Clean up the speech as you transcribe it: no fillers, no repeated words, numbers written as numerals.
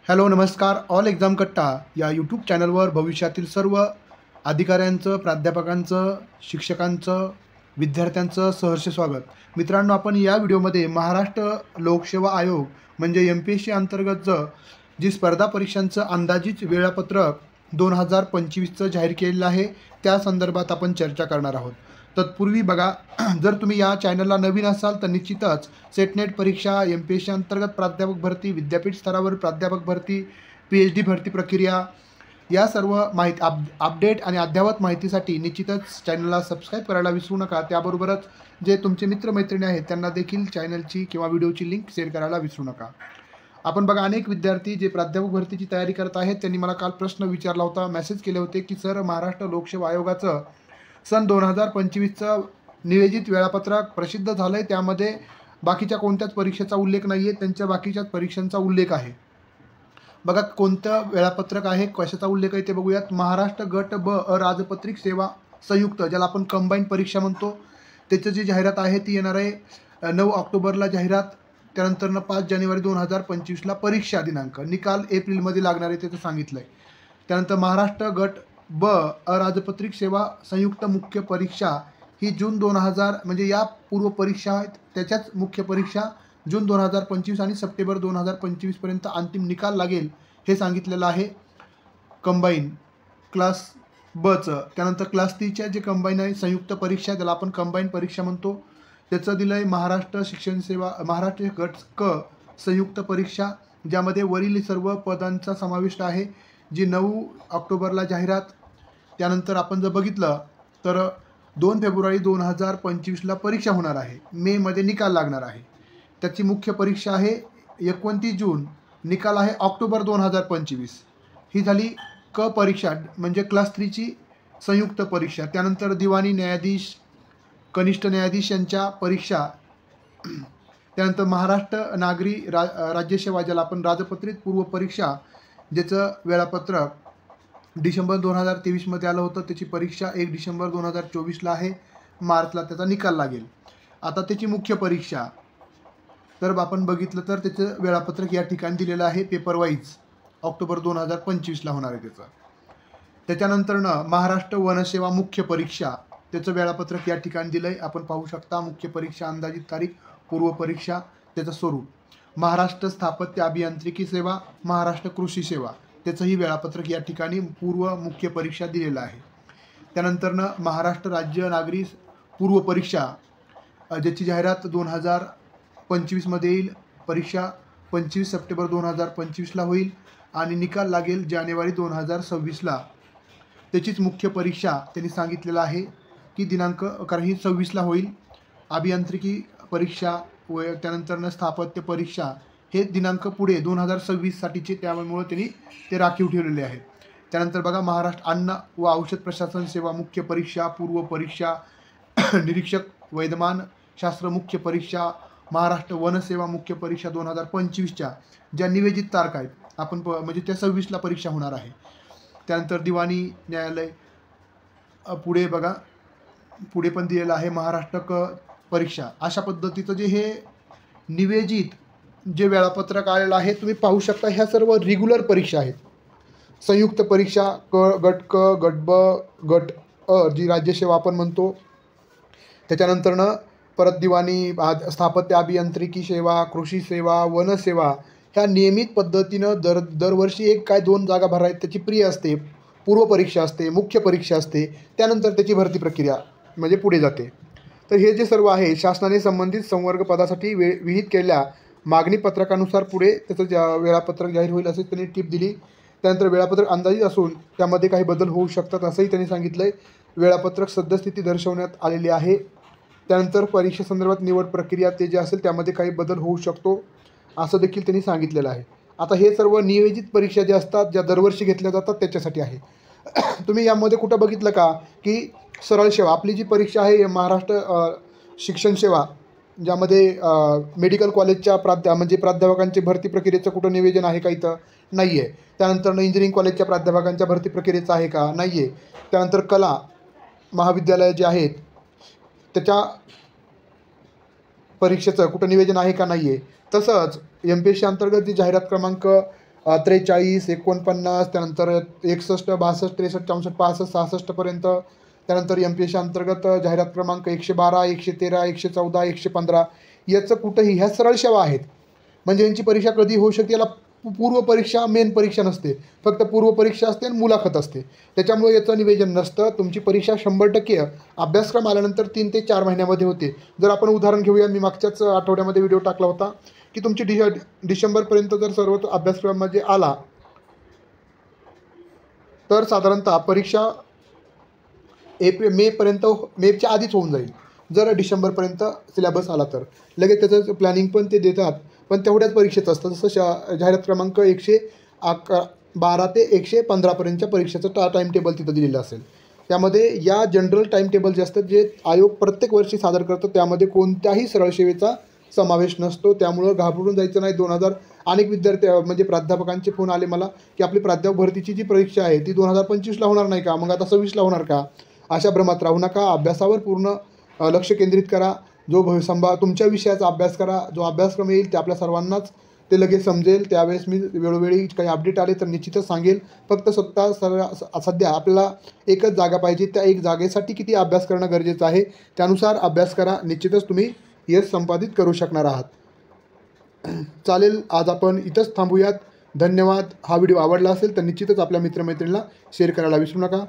Hello नमस्कार. All exam कट्टा या यूट्यूब चॅनलवर भविष्यातील सर्व अधिकाऱ्यांचं, प्राध्यापकांचं, शिक्षकांचं, विद्यार्थ्यांचं सहर्ष स्वागत. मित्रांनो, आपण या व्हिडिओमध्ये महाराष्ट्र लोकसेवा आयोग म्हणजे MPSC अंतर्गतचं जी स्पर्धा परीक्षांचं अंदाजित वेळापत्रक 2025चं जाहीर केलेलं आहे, त्या संदर्भात आपण चर्चा करणार आहोत. तत्पूर्वी बघा, जर तुम्ही या चॅनलला नवीन असाल तर निश्चितच सेटनेट परीक्षा, MPSC अंतर्गत प्राध्यापक भरती, विद्यापीठ स्तरावर प्राध्यापक भरती, PhD भरती प्रक्रिया या सर्व माहिती अपडेट आणि अद्ययावत माहितीसाठी निश्चितच चॅनलला सबस्क्राईब करायला विसरू नका. त्याबरोबरच जे तुमचे मित्रमैत्रिणी आहेत त्यांना देखील चॅनलची किंवा व्हिडिओची लिंक शेअर करायला विसरू नका. आपण बघा, अनेक विद्यार्थी जे प्राध्यापक भरतीची तयारी करत आहेत त्यांनी मला काल प्रश्न विचारला होता, मेसेज केले होते की सर, महाराष्ट्र लोकसेवा आयोगाचं सन 2025चं नियोजित वेळापत्रक प्रसिद्ध झालं आहे, त्यामध्ये बाकीच्या कोणत्याच परीक्षेचा उल्लेख नाही आहे, त्यांच्या बाकीच्याच परीक्षांचा उल्लेख आहे. बघा कोणतं वेळापत्रक आहे, कशाचा उल्लेख आहे ते बघूयात. महाराष्ट्र गट ब अराजपत्रित सेवा संयुक्त, ज्याला आपण कंबाईंड परीक्षा म्हणतो, त्याची जी जाहिरात आहे ती येणार आहे 9 ऑक्टोबरला जाहिरात. त्यानंतरनं 5 जानेवारी 2025ला परीक्षा दिनांक, निकाल एप्रिलमध्ये लागणार आहे त्याचं सांगितलं आहे. त्यानंतर महाराष्ट्र गट ब अराजपत्रित सेवा संयुक्त मुख्य परीक्षा ही जून 2000 म्हणजे या पूर्व परीक्षा आहेत, त्याच्याच मुख्य परीक्षा जून 2025 आणि सप्टेंबर 2025पर्यंत अंतिम निकाल लागेल हे सांगितलेलं आहे कंबाईन क्लास बचं. त्यानंतर क्लास 3च्या जे कंबाईन आहे संयुक्त परीक्षा, ज्याला आपण कंबाईन परीक्षा म्हणतो, त्याचं दिलं आहे महाराष्ट्र शिक्षण सेवा महाराष्ट्र गट क संयुक्त परीक्षा, ज्यामध्ये वरील सर्व पदांचा समाविष्ट आहे, जी 9 ऑक्टोबरला जाहिरात. त्यानंतर आपण जर बघितलं तर 2 फेब्रुवारी 2025ला परीक्षा होणार आहे, मेमध्ये निकाल लागणार आहे. त्याची मुख्य परीक्षा आहे 29 जून, निकाल आहे ऑक्टोबर 2025. ही झाली क परीक्षा म्हणजे क्लास 3ची संयुक्त परीक्षा. त्यानंतर दिवाणी न्यायाधीश, कनिष्ठ न्यायाधीश यांच्या परीक्षा. त्यानंतर महाराष्ट्र नागरी राज्यसेवा, ज्याला आपण राजपत्रित पूर्व परीक्षा, ज्याचं वेळापत्रक डिसेंबर 2023मध्ये आलं होतं, त्याची परीक्षा 1 डिसेंबर 2024ला आहे, मार्चला त्याचा निकाल लागेल. आता त्याची मुख्य परीक्षा तर आपण बघितलं तर त्याचं वेळापत्रक या ठिकाणी दिलेलं आहे, पेपर वाईज ऑक्टोबर 2025ला होणार आहे त्याचं. त्याच्यानंतरनं महाराष्ट्र वनसेवा मुख्य परीक्षा, त्याचं वेळापत्रक या ठिकाणी दिलं आहे, आपण पाहू शकता. मुख्य परीक्षा, अंदाजित तारीख, पूर्व परीक्षा, त्याचं स्वरूप. महाराष्ट्र स्थापत्य अभियांत्रिकी सेवा, महाराष्ट्र कृषी सेवा, त्याचंही वेळापत्रक या ठिकाणी पूर्व मुख्य परीक्षा दिलेलं आहे. त्यानंतरनं महाराष्ट्र राज्य नागरी पूर्व परीक्षा, ज्याची जाहिरात 2025मध्ये येईल, परीक्षा 25 सप्टेंबर 2025ला होईल आणि निकाल लागेल जानेवारी 2026ला. त्याचीच मुख्य परीक्षा त्यांनी सांगितलेलं आहे की दिनांक, कारण ही 26ला होईल. अभियांत्रिकी परीक्षा व त्यानंतरनं स्थापत्य परीक्षा हे दिनांक पुढे 2026साठीचे, त्यामुळे त्यांनी ते राखीव ठेवलेले आहे. त्यानंतर बघा, महाराष्ट्र अन्न व औषध प्रशासन सेवा मुख्य परीक्षा, पूर्व परीक्षा, निरीक्षक वैद्यमान शास्त्र मुख्य परीक्षा, महाराष्ट्र वनसेवा मुख्य परीक्षा 2025च्या ज्या नियोजित तारखा आहेत आपण म्हणजे त्या 26ला परीक्षा होणार आहे. त्यानंतर दिवाणी न्यायालय, पुढे बघा, पुढे पण दिलेलं आहे महाराष्ट्र क परीक्षा. अशा पद्धतीचं जे हे नियोजित जे वेळापत्रक आलेलं आहे तुम्ही पाहू शकता. ह्या सर्व रेग्युलर परीक्षा आहेत. संयुक्त परीक्षा गट क, गट ब, गट अ, जी राज्यसेवा आपण म्हणतो. त्याच्यानंतरनं परत दिवाणी, स्थापत्य अभियांत्रिकी सेवा, कृषी सेवा, वनसेवा, ह्या नियमित पद्धतीनं दरवर्षी 1 काय 2 जागा भरायला त्याची प्रिय असते, पूर्व परीक्षा असते, मुख्य परीक्षा असते, त्यानंतर त्याची भरती प्रक्रिया म्हणजे पुढे जाते. तर हे जे सर्व आहे शासनाने संबंधित संवर्ग पदासाठी विहित केलेल्या मागणी पत्रकानुसार पुढे त्याचं वेळापत्रक जाहीर होईल असे त्यांनी टीप दिली. त्यानंतर वेळापत्रक अंदाजित असून त्यामध्ये काही बदल होऊ शकतात असंही त्यांनी सांगितलं आहे. वेळापत्रक सद्यस्थिती दर्शवण्यात आलेली आहे. त्यानंतर परीक्षेसंदर्भात निवड प्रक्रिया ते जे असेल त्यामध्ये काही बदल होऊ शकतो असं देखील त्यांनी सांगितलेलं आहे. आता हे सर्व नियोजित परीक्षा ज्या असतात, ज्या दरवर्षी घेतल्या जातात, त्याच्यासाठी आहे. तुम्ही यामध्ये कुठं बघितलं का की सरळ सेवा, आपली जी परीक्षा आहे महाराष्ट्र शिक्षण सेवा, ज्यामध्ये मेडिकल कॉलेजच्या म्हणजे प्राध्यापकांची भरती प्रक्रियेचं कुठं नियोजन आहे का? इथं नाही आहे. त्यानंतर इंजिनिअरिंग कॉलेजच्या प्राध्यापकांच्या भरती प्रक्रियेचं आहे का? नाही आहे. त्यानंतर कला महाविद्यालय जे आहेत त्याच्या परीक्षेचं कुठं नियोजन आहे का? नाही आहे. तसंच MPSC अंतर्गत जी जाहिरात क्रमांक 43, 49, त्यानंतर 61, 62, 63, 64, 65, 66पर्यंत. त्यानंतर MPSC अंतर्गत जाहिरात क्रमांक 112, 113, 114, 115 याचं कुठंही ह्या सरळ सेवा आहेत. म्हणजे यांची परीक्षा कधी होऊ शकते, याला पूर्व परीक्षा मेन परीक्षा नसते, फक्त पूर्व परीक्षा असते आणि मुलाखत असते. त्याच्यामुळे याचं नियोजन नसतं. तुमची परीक्षा 100% अभ्यासक्रम आल्यानंतर 3 ते 4 महिन्यामध्ये होते. जर आपण उदाहरण घेऊया, मी मागच्याच आठवड्यामध्ये व्हिडिओ टाकला होता की तुमची डिसेंबरपर्यंत जर सर्व अभ्यासक्रमामध्ये आला तर साधारणतः परीक्षा मेच्या आधीच होऊन जाईल. जर डिसेंबरपर्यंत सिलेबस आला तर लगेच त्याचं प्लॅनिंग पण ते देतात, पण तेवढ्याच परीक्षेचं असतं. जसं जाहिरात क्रमांक 112 ते 115पर्यंतच्या परीक्षेचं टाईम टेबल तिथं दिलेलं असेल. त्यामध्ये या जनरल टाईम टेबल जे असतात, जे आयोग प्रत्येक वर्षी सादर करतो, त्यामध्ये कोणत्याही सरळ सेवेचा समावेश नसतो. त्यामुळं घाबरून जायचं नाही. अनेक विद्यार्थी म्हणजे प्राध्यापकांचे फोन आले मला की आपली प्राध्यापक भरतीची जी परीक्षा आहे ती 2025ला होणार नाही का, मग आता 26ला होणार का. अशा भ्रमात राहू नका. अभ्यासावर पूर्ण लक्ष केंद्रित करा. तुमच्या विषयाचा अभ्यास करा. जो अभ्यासक्रम येईल ते आपल्या सर्वांनाच ते लगेच समजेल. त्यावेळेस मी वेळोवेळी काही अपडेट आले तर निश्चितच सांगेल. फक्त सध्या आपल्याला एकच जागा पाहिजे. त्या एक जागेसाठी किती अभ्यास करणं गरजेचं आहे, त्यानुसार अभ्यास करा. निश्चितच तुम्ही यश संपादित करू शकणार आहात. चालेल, आज आपण इथंच थांबूयात. धन्यवाद. हा व्हिडिओ आवडला असेल तर निश्चितच आपल्या मित्रमैत्रिणींना शेअर करायला विसरू नका.